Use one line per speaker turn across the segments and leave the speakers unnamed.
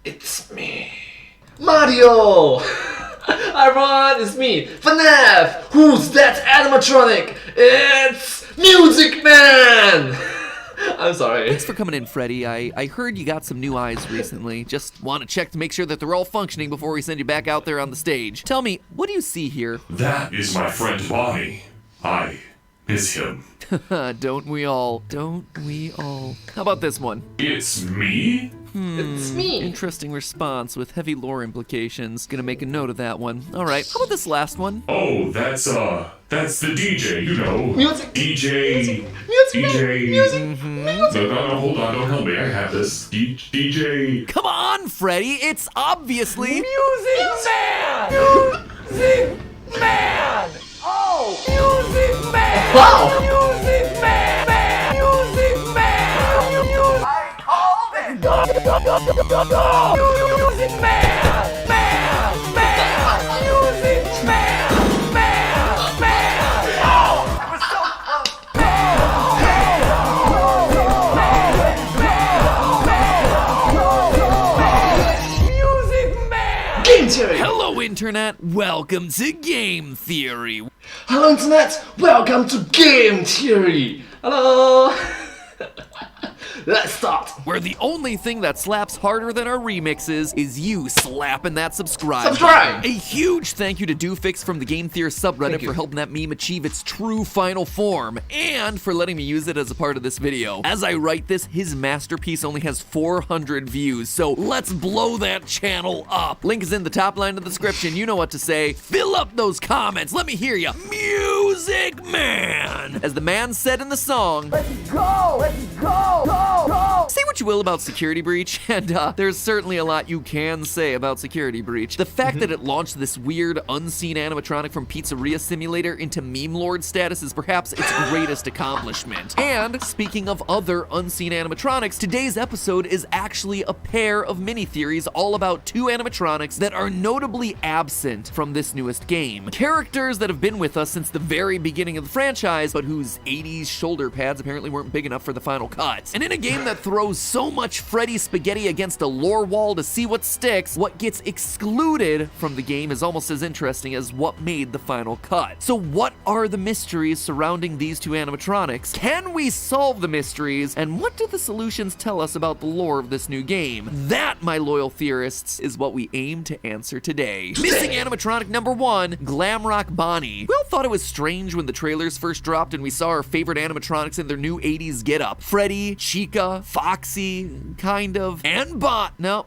It's me, Mario! Hi everyone, it's me, FNAF! Who's that animatronic? It's Music Man! I'm sorry.
Thanks for coming in, Freddy. I heard you got some new eyes recently. Just want to check to make sure that they're all functioning before we send you back out there on the stage. Tell me, what do you see here?
That is my friend Bonnie. I miss him.
Don't we all? Don't we all? How about this one?
It's me?
It's me!
Interesting response with heavy lore implications. Gonna make a note of that one. Alright, how about this last one?
Oh, that's the DJ, you know.
Music!
DJ...
Music!
Music! No, hold on, don't help me, I have this. DJ...
Come on, Freddy! It's obviously...
Music Man! Music Man! Oh! Music Man! Wow! Music Man! Music Man! I called it! Music Man! Music Man! Oh! It was so Music Man! Game Theory!
Hello, Internet! Welcome to Game Theory!
Hello Internet! Welcome to Game Theory! Hello! Let's start!
Where the only thing that slaps harder than our remixes is you slapping that subscribe.
Subscribe!
A huge thank you to Doofix from the Game Theorists subreddit for helping that meme achieve its true final form, and for letting me use it as a part of this video. As I write this, his masterpiece only has 400 views, so let's blow that channel up. Link is in the top line of the description, you know what to say. Fill up those comments, let me hear ya. Music Man! As the man said in the song,
Let's go! Let's go! Go! Go!
say what you will about Security Breach, and there's certainly a lot you can say about Security Breach. The fact that it launched this weird, unseen animatronic from Pizzeria Simulator into meme lord status is perhaps its greatest accomplishment. And speaking of other unseen animatronics, today's episode is actually a pair of mini-theories all about two animatronics that are notably absent from this newest game. Characters that have been with us since the very beginning of the franchise, but whose 80s shoulder pads apparently weren't big enough for the final cut. And in a game that throws so much Freddy spaghetti against a lore wall to see what sticks, what gets excluded from the game is almost as interesting as what made the final cut. So what are the mysteries surrounding these two animatronics? Can we solve the mysteries? And what do the solutions tell us about the lore of this new game? That, my loyal theorists, is what we aim to answer today. Missing animatronic number 1, Glamrock Bonnie. We all thought it was strange when the trailers first dropped and we saw our favorite animatronics in their new 80s getup. Freddy, Chica, Foxy, kind of, and no,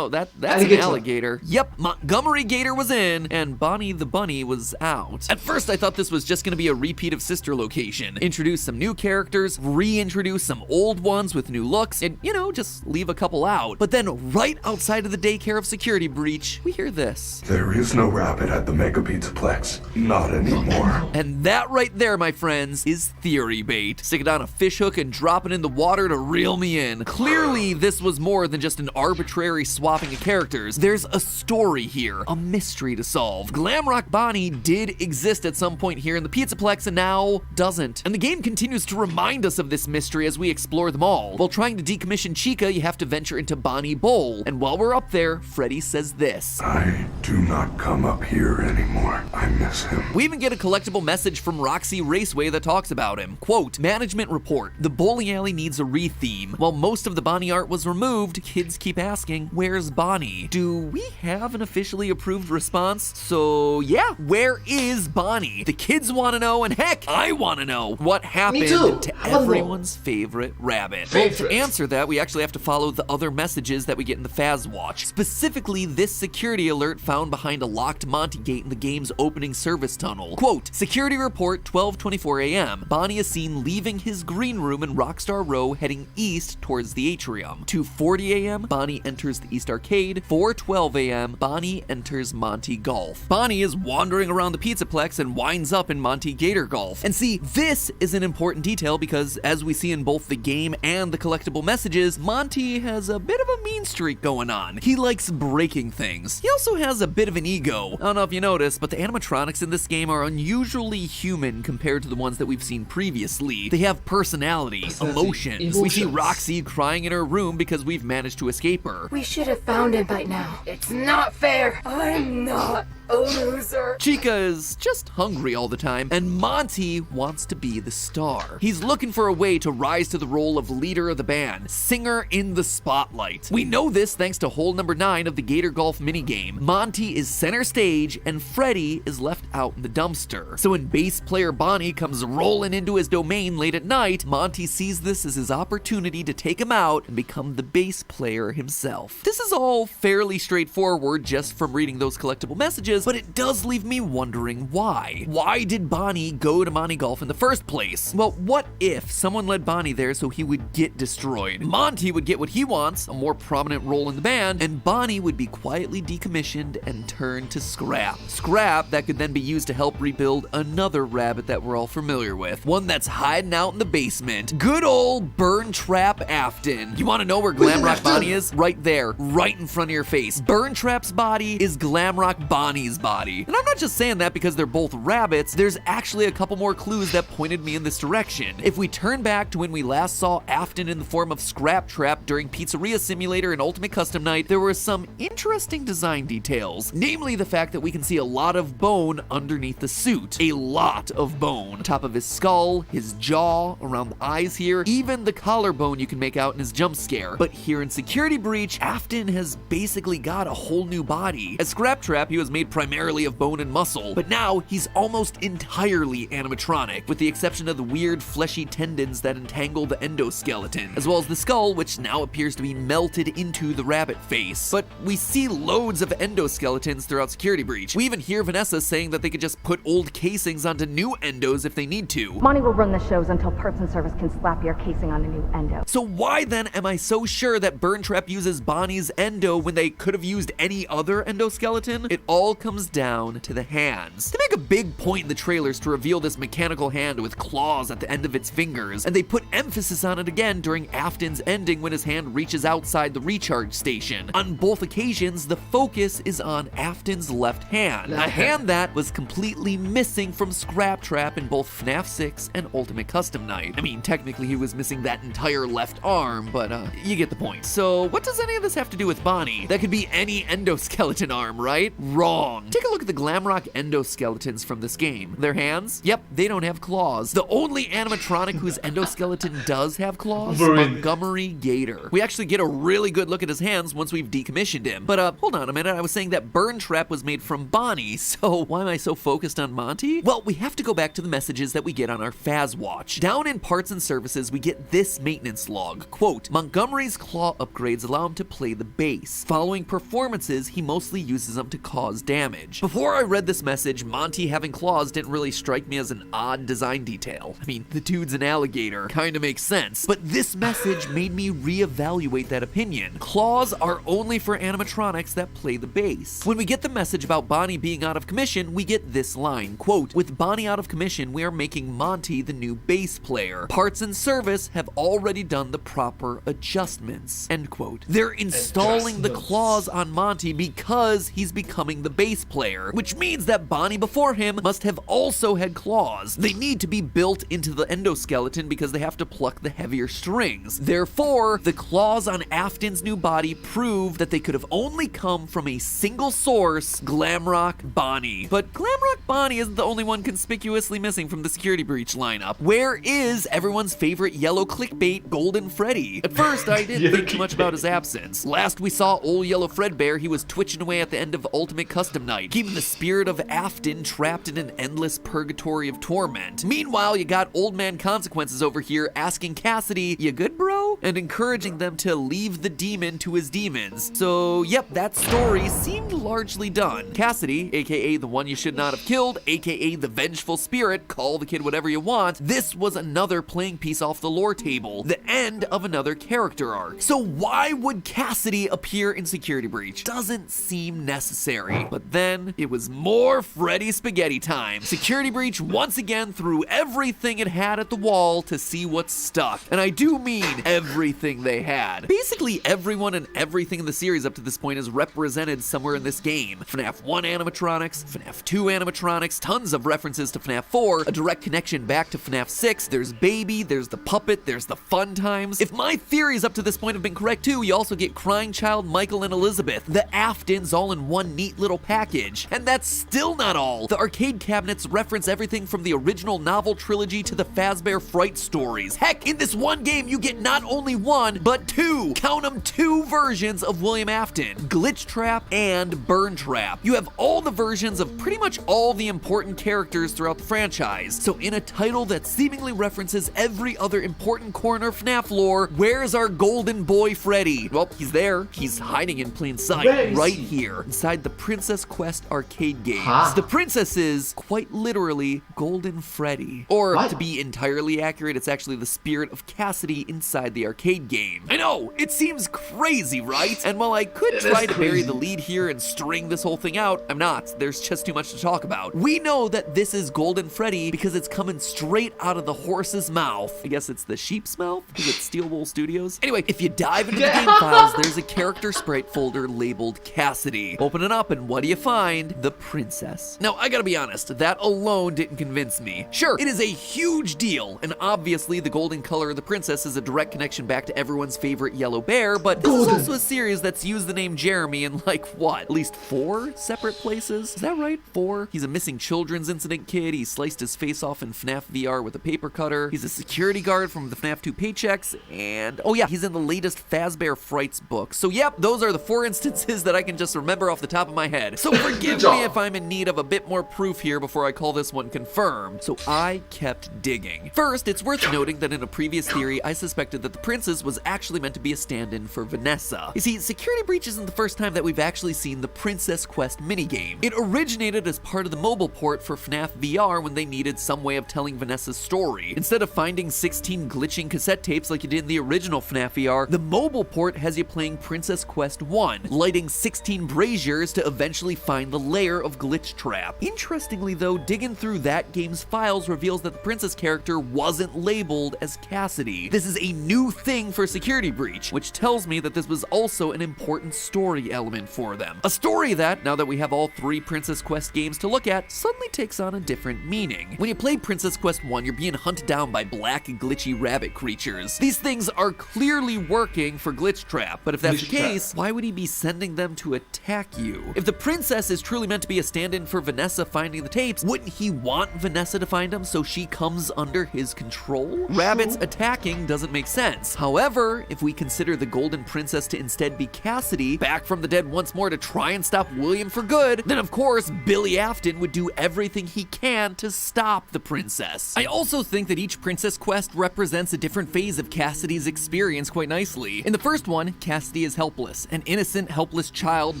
that's an alligator. Yep, Montgomery Gator was in, and Bonnie the Bunny was out. At first, I thought this was just gonna be a repeat of Sister Location. Introduce some new characters, reintroduce some old ones with new looks, and, you know, just leave a couple out. But then, right outside of the daycare of Security Breach, we hear this.
There is no rabbit at the Mega Pizzaplex. Not anymore.
And that right there, my friends, is theory bait. Stick it on a fish hook and drop it in the water to reel me in. Clearly, this was more than just an arbitrary swapping of characters. There's a story here, a mystery to solve. Glamrock Bonnie did exist at some point here in the Pizzaplex and now doesn't. And the game continues to remind us of this mystery as we explore them all. While trying to decommission Chica, you have to venture into Bonnie Bowl. And while we're up there, Freddy says this.
I do not come up here anymore. I miss him.
We even get a collectible message from Roxy Raceway that talks about him. Quote, management report, the bowling alley needs a re-theme. While most of the Bonnie art was removed, kids keep asking, where's Bonnie? Do we have an officially approved response? So yeah, where is Bonnie? The kids want to know, and heck, I want to know what happened to everyone's favorite rabbit. Well, to answer that, we actually have to follow the other messages that we get in the Faz Watch. Specifically, this security alert found behind a locked Monty gate in the game's opening service tunnel. Quote, security report 12:24 a.m. Bonnie is seen leaving his green room in Rockstar Row heading east towards the atrium. 2:40 a.m. Bonnie enters the East Arcade. 4:12 a.m. Bonnie enters Monty Golf. Bonnie is wandering around the Pizzaplex and winds up in Monty Gator Golf. And see, this is an important detail because as we see in both the game and the collectible messages, Monty has a bit of a mean streak going on. He likes breaking things. He also has a bit of an ego. I don't know if you noticed, but the animatronics in this game are unusually human compared to the ones that we've seen previously. They have personality, emotions. We see Roxy see crying in her room because we've managed to escape her.
We should have found him by now. It's not fair. I'm not a loser.
Chica is just hungry all the time, and Monty wants to be the star. He's looking for a way to rise to the role of leader of the band, singer in the spotlight. We know this thanks to hole number 9 of the Gator Golf minigame. Monty is center stage, and Freddy is left out in the dumpster. So when bass player Bonnie comes rolling into his domain late at night, Monty sees this as his opportunity to take him out and become the bass player himself. This is all fairly straightforward just from reading those collectible messages, but it does leave me wondering why. Why did Bonnie go to Monty Golf in the first place? Well, what if someone led Bonnie there so he would get destroyed? Monty would get what he wants, a more prominent role in the band, and Bonnie would be quietly decommissioned and turned to scrap. Scrap that could then be used to help rebuild another rabbit that we're all familiar with. One that's hiding out in the basement. Good old Burn Trap Afton. You wanna know where Glamrock Bonnie is? Right there, right in front of your face. Burn Trap's body is Glamrock Bonnie's body. And I'm not just saying that because they're both rabbits, there's actually a couple more clues that pointed me in this direction. If we turn back to when we last saw Afton in the form of Scrap Trap during Pizzeria Simulator and Ultimate Custom Night, there were some interesting design details. Namely the fact that we can see a lot of bone underneath the suit. A lot of bone. Top of his skull, his jaw, around the eyes here, even the collarbone you can make out in his jump scare. But here in Security Breach, Afton has basically got a whole new body. As Scrap Trap, he was made primarily of bone and muscle, but now he's almost entirely animatronic, with the exception of the weird fleshy tendons that entangle the endoskeleton, as well as the skull, which now appears to be melted into the rabbit face. But we see loads of endoskeletons throughout Security Breach. We even hear Vanessa saying that they could just put old casings onto new endos if they need to.
Monty will run the shows until parts and service can slap your casing on a new endo.
So why then am I so sure that Burn Trap uses Bonnie's endo when they could have used any other endoskeleton? It all comes down to the hands. They make a big point in the trailers to reveal this mechanical hand with claws at the end of its fingers, and they put emphasis on it again during Afton's ending when his hand reaches outside the recharge station. On both occasions, the focus is on Afton's left hand, a hand that was completely missing from Scrap Trap in both FNAF 6 and Ultimate Custom Night. I mean, technically he was missing that entire left arm, but you get the point. So what does any of this have to do with Bonnie? That could be any endoskeleton arm, right? Wrong. Take a look at the Glamrock endoskeletons from this game. Their hands? Yep, they don't have claws. The only animatronic whose endoskeleton does have claws? Montgomery Gator. We actually get a really good look at his hands once we've decommissioned him. But hold on a minute, I was saying that Burn Trap was made from Bonnie, so why am I so focused on Monty? Well, we have to go back to the messages that we get on our Faz Watch. Down in Parts and Services, we get this maintenance log. Quote, Montgomery's claw upgrades allow him to play the bass. Following performances, he mostly uses them to cause damage. Before I read this message, Monty having claws didn't really strike me as an odd design detail. I mean, the dude's an alligator. Kinda makes sense. But this message made me reevaluate that opinion. Claws are only for animatronics that play the bass. When we get the message about Bonnie being out of commission, we get this line, quote, with Bonnie out of commission, we are making Monty the new bass player. Parts and Service have already done the proper adjustments, end quote. They're installing the claws on Monty because he's becoming the bass player, which means that Bonnie before him must have also had claws. They need to be built into the endoskeleton because they have to pluck the heavier strings. Therefore, the claws on Afton's new body prove that they could have only come from a single source, Glamrock Bonnie. But Glamrock Bonnie isn't the only one conspicuously missing from the Security Breach lineup. Where is everyone's favorite yellow clickbait, Golden Freddy? At first, I didn't think too much about his absence. Last we saw old Yellow Fredbear, he was twitching away at the end of Ultimate Custom Night, keeping the spirit of Afton trapped in an endless purgatory of torment. Meanwhile, you got Old Man Consequences over here asking Cassidy, you good, bro? And encouraging them to leave the demon to his demons. So, yep, that story seemed largely done. Cassidy, aka the one you should not have killed, aka the vengeful spirit, call the kid whatever you want, this was another playing piece off the lore table, the end of another character arc. So why would Cassidy appear in Security Breach? Doesn't seem necessary. But then it was more Freddy spaghetti time. Security Breach once again threw everything it had at the wall to see what stuck. And I do mean everything they had. Basically everyone and everything in the series up to this point is represented somewhere in this game. FNAF 1 animatronics, FNAF 2 animatronics, tons of references to FNAF 4, a direct connection back to FNAF 6, there's Baby, there's the puppet, there's the fun times. If my theories up to this point have been correct too, you also get Crying Child, Michael, and Elizabeth, the Aftons all in one neat little package. And that's still not all. The arcade cabinets reference everything from the original novel trilogy to the Fazbear Fright stories. Heck, in this one game you get not only one, but two, count them, two versions of William Afton, Glitch Trap and Burn Trap. You have all the versions of pretty much all the important characters throughout the franchise. So in a title that seemingly references every other important corner of FNAF lore, where's our golden boy Freddy? Well, he's there. He's hiding in plain sight, right here, inside the Princess Quest arcade games. The princess is, quite literally, Golden Freddy. Or, to be entirely accurate, it's actually the spirit of Cassidy inside the arcade game. I know, it seems crazy, right? And while I could try to bury the lead here and string this whole thing out, I'm not. There's just too much to talk about. We know that this is Golden Freddy because it's coming straight out of the horse's mouth. I guess it's the sheep's mouth because it's Steel Wool Studios. Anyway, if you dive into the game files, there's a character sprite folder labeled Cassidy. Open it up and what do you find? The princess. Now, I gotta be honest, that alone didn't convince me. Sure, it is a huge deal, and obviously the golden color of the princess is a direct connection back to everyone's favorite yellow bear, but this is also a series that's used the name Jeremy in like, what, at least 4 separate places? Is that right? 4? He's a missing children's incident kid, he sliced his face off in FNAF VR with a paper cutter, he's a security guard from the FNAF 2 paychecks, and oh yeah, he's in the latest Fazbear Frights book. So yep, those are the 4 instances that I can just remember off the top of my head. So forgive me if I'm in need of a bit more proof here before I call this one confirmed. So I kept digging. First, it's worth noting that in a previous theory, I suspected that the princess was actually meant to be a stand-in for Vanessa. You see, Security Breach isn't the first time that we've actually seen the Princess Quest minigame. It originated as part of the mobile port for FNAF VR when they needed some way of telling Vanessa's story. Instead of finding 16 glitching cassette tapes like you did in the original FNAF VR, the mobile port has you playing Princess Quest 1, lighting 16 braziers to eventually find the lair of Glitch Trap. Interestingly though, digging through that game's files reveals that the princess character wasn't labeled as Cassidy. This is a new thing for Security Breach, which tells me that this was also an important story element for them. A story that, now that we have all 3 Princess Quest games to look at, suddenly takes on a different meaning. When you play Princess Quest 1, you're being hunted down by black glitchy rabbit creatures. These things are clearly working for Glitch Trap, but if that's the case, why would he be sending them to attack you? If the princess is truly meant to be a stand-in for Vanessa finding the tapes, wouldn't he want Vanessa to find them so she comes under his control? Rabbits attacking doesn't make sense. However, if we consider the Golden Princess to instead be Cassidy, back from the dead once more to try and stop William for good, then of course Billy Afton would do everything he can to stop the princess. I also think that each Princess Quest represents a different phase of Cassidy's experience quite nicely. In the first one, Cassidy is helpless, an innocent, helpless child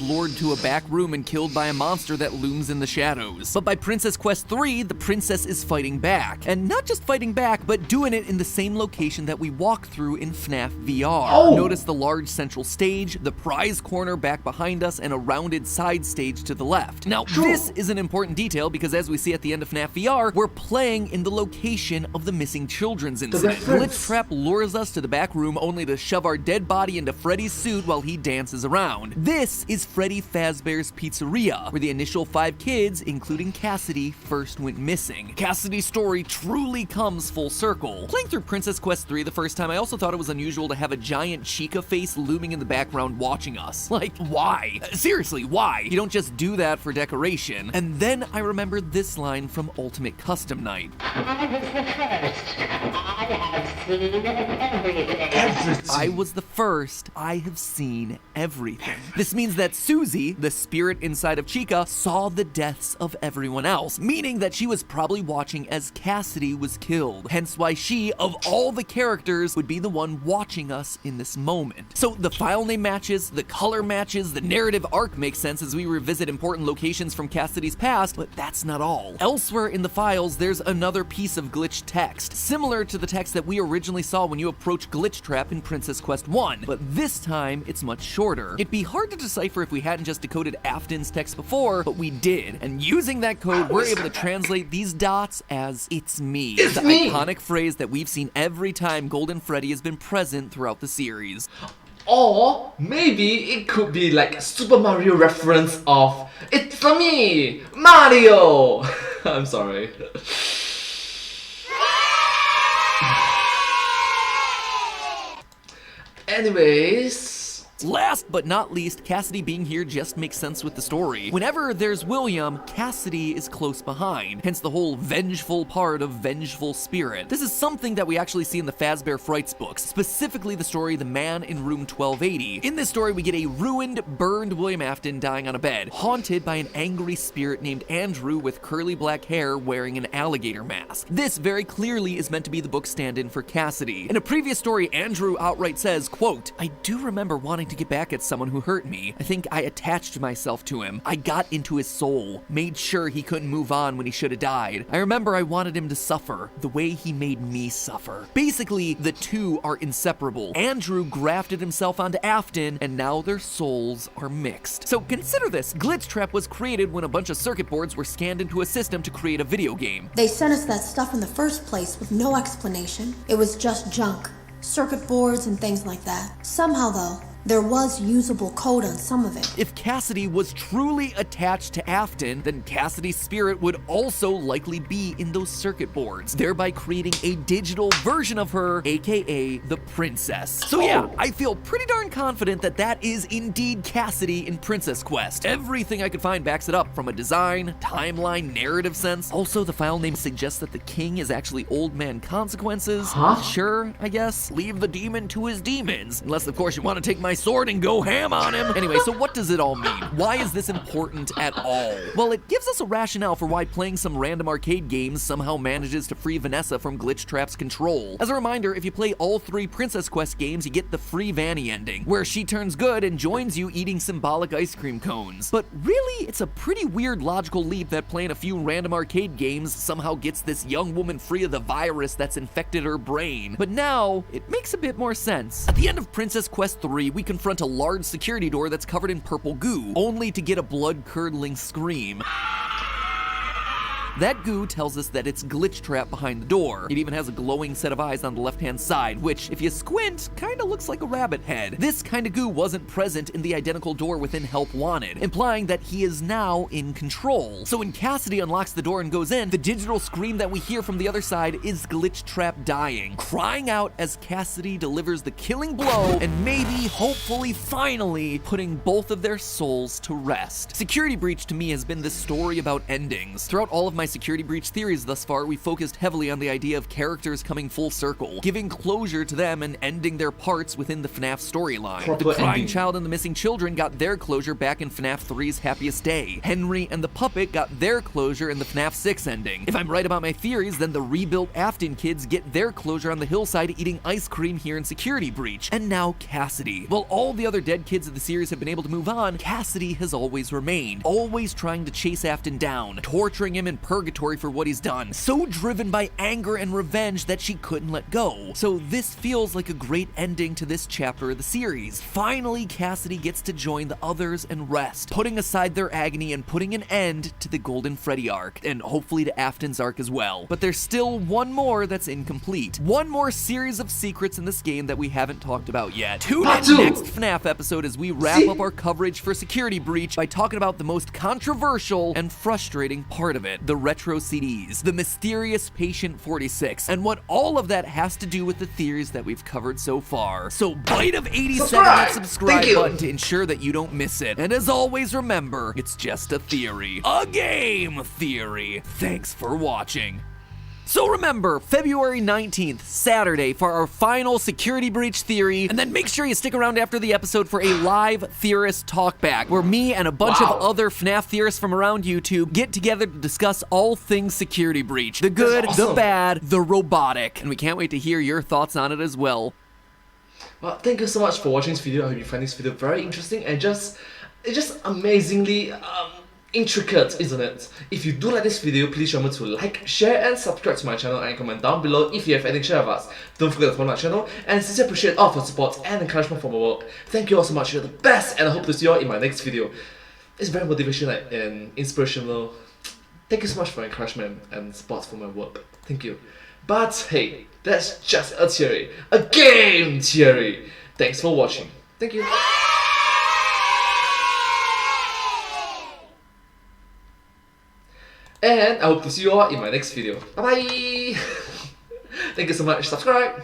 lured to a back room and killed by a monster that looms in the shadows. But by Princess Quest 3, the princess is fighting back. And not just fighting back, but doing it in the same location that we walk through in FNAF VR. Notice the large central stage, the prize corner back behind us, and a rounded side stage to the left. Now, this is an important detail because as we see at the end of FNAF VR, we're playing in the location of the missing children's incident. Glitch Trap lures us to the back room only to shove our dead body into Freddy's suit while he dances around. This is Freddy Fazbear's Pizzeria, where the initial 5 kids, including Cassidy, first went missing. Cassidy's story truly comes full circle. Playing through Princess Quest 3 the first time, I also thought it was unusual to have a giant Chica face looming in the background watching us. Like, why? Seriously, why? You don't just do that for decoration. And then I remembered this line from Ultimate Custom Night. I was the first. I have seen everything. This means that Susie, the spirit inside of Chica, saw the deaths of everyone else, meaning that she was probably watching as Cassidy was killed. Hence why she, of all the characters, would be the one watching us in this moment. So the file name matches, the color matches, the narrative arc makes sense as we revisit important locations from Cassidy's past, but that's not all. Elsewhere in the files, there's another piece of glitch text, similar to the text that we originally saw when you approach Glitch Trap in Princess Quest 1, but this time it's much shorter. It'd be hard to decipher if we hadn't just decoded Afton's Afton's text before, but we did. And using that code, we're able to translate these dots as "it's me."
It's
the
me!
iconic phrase that we've seen every time Golden Freddy has been present throughout the series.
Or maybe it could be like Super Mario reference of "It's me, Mario." I'm sorry. Anyways.
Last but not least, Cassidy being here just makes sense with the story. Whenever there's William, Cassidy is close behind, hence the whole vengeful part of Vengeful Spirit. This is something that we actually see in the Fazbear Frights books, specifically the story The Man in Room 1280. In this story, we get a ruined, burned William Afton dying on a bed, haunted by an angry spirit named Andrew with curly black hair wearing an alligator mask. This very clearly is meant to be the book stand-in for Cassidy. In a previous story, Andrew outright says, quote, "I do remember wanting to get back at someone who hurt me. I think I attached myself to him. I got into his soul, made sure he couldn't move on when he should have died. I remember I wanted him to suffer the way he made me suffer." Basically, the two are inseparable. Andrew grafted himself onto Afton, and now their souls are mixed. So consider this. Glitch Trap was created when a bunch of circuit boards were scanned into a system to create a video game.
They sent us that stuff in the first place with no explanation. It was just junk. Circuit boards and things like that. Somehow though, there was usable code on some of it.
If Cassidy was truly attached to Afton, then Cassidy's spirit would also likely be in those circuit boards, thereby creating a digital version of her, aka the princess. So yeah, I feel pretty darn confident that that is indeed Cassidy in Princess Quest. Everything I could find backs it up, from a design, timeline, narrative sense. Also, the file name suggests that the king is actually Old Man Consequences.
Huh?
Sure, I guess. Leave the demon to his demons. Unless, of course, you want to take my sword and go ham on him. Anyway, so what does it all mean? Why is this important at all? Well, it gives us a rationale for why playing some random arcade games somehow manages to free Vanessa from Glitch Trap's control. As a reminder, if you play all 3 Princess Quest games, you get the free Vanny ending, where she turns good and joins you eating symbolic ice cream cones. But really, it's a pretty weird logical leap that playing a few random arcade games somehow gets this young woman free of the virus that's infected her brain. But now, it makes a bit more sense. At the end of Princess Quest 3, we confront a large security door that's covered in purple goo, only to get a blood-curdling scream. That goo tells us that it's Glitch Trap behind the door. It even has a glowing set of eyes on the left-hand side, which, if you squint, kinda looks like a rabbit head. This kind of goo wasn't present in the identical door within Help Wanted, implying that he is now in control. So when Cassidy unlocks the door and goes in, the digital scream that we hear from the other side is Glitch Trap dying, crying out as Cassidy delivers the killing blow, and maybe, hopefully, finally, putting both of their souls to rest. Security Breach to me has been this story about endings. Throughout all of my Security Breach theories thus far, we focused heavily on the idea of characters coming full circle, giving closure to them and ending their parts within the FNAF storyline. The crying child and the missing children got their closure back in FNAF 3's Happiest Day. Henry and the puppet got their closure in the FNAF 6 ending. If I'm right about my theories, then the rebuilt Afton kids get their closure on the hillside eating ice cream here in Security Breach. And now Cassidy. While all the other dead kids of the series have been able to move on, Cassidy has always remained, always trying to chase Afton down, torturing him in purgatory for what he's done, so driven by anger and revenge that she couldn't let go. So this feels like a great ending to this chapter of the series. Finally, Cassidy gets to join the others and rest, putting aside their agony and putting an end to the Golden Freddy arc, and hopefully to Afton's arc as well. But there's still one more that's incomplete. One more series of secrets in this game that we haven't talked about yet. Tune in next FNAF episode as we wrap up our coverage for Security Breach by talking about the most controversial and frustrating part of it, the retro CDs, the mysterious Patient 46, and what all of that has to do with the theories that we've covered so far. So bite of 87 that subscribe button to ensure that you don't miss it. And as always, remember, it's just a theory. A game theory. Thanks for watching. So remember, February 19th, Saturday, for our final Security Breach theory, and then make sure you stick around after the episode for a live theorist talkback, where me and a bunch of other FNAF theorists from around YouTube get together to discuss all things Security Breach. The good, the bad, the robotic. And we can't wait to hear your thoughts on it as well.
Well, thank you so much for watching this video. I hope you find this video very interesting and it's just amazingly intricate, isn't it? If you do like this video, please remember to like, share and subscribe to my channel and comment down below if you have anything to share with us. Don't forget to follow my channel and sincerely appreciate all of your support and encouragement for my work. Thank you all so much, you're the best, and I hope to see you all in my next video. it's very motivational and inspirational. Thank you so much for encouragement and support for my work. Thank you. But hey, that's just a theory. A game theory! Thanks for watching. Thank you. And I hope to see you all in my next video. Bye bye! Thank you so much. Subscribe!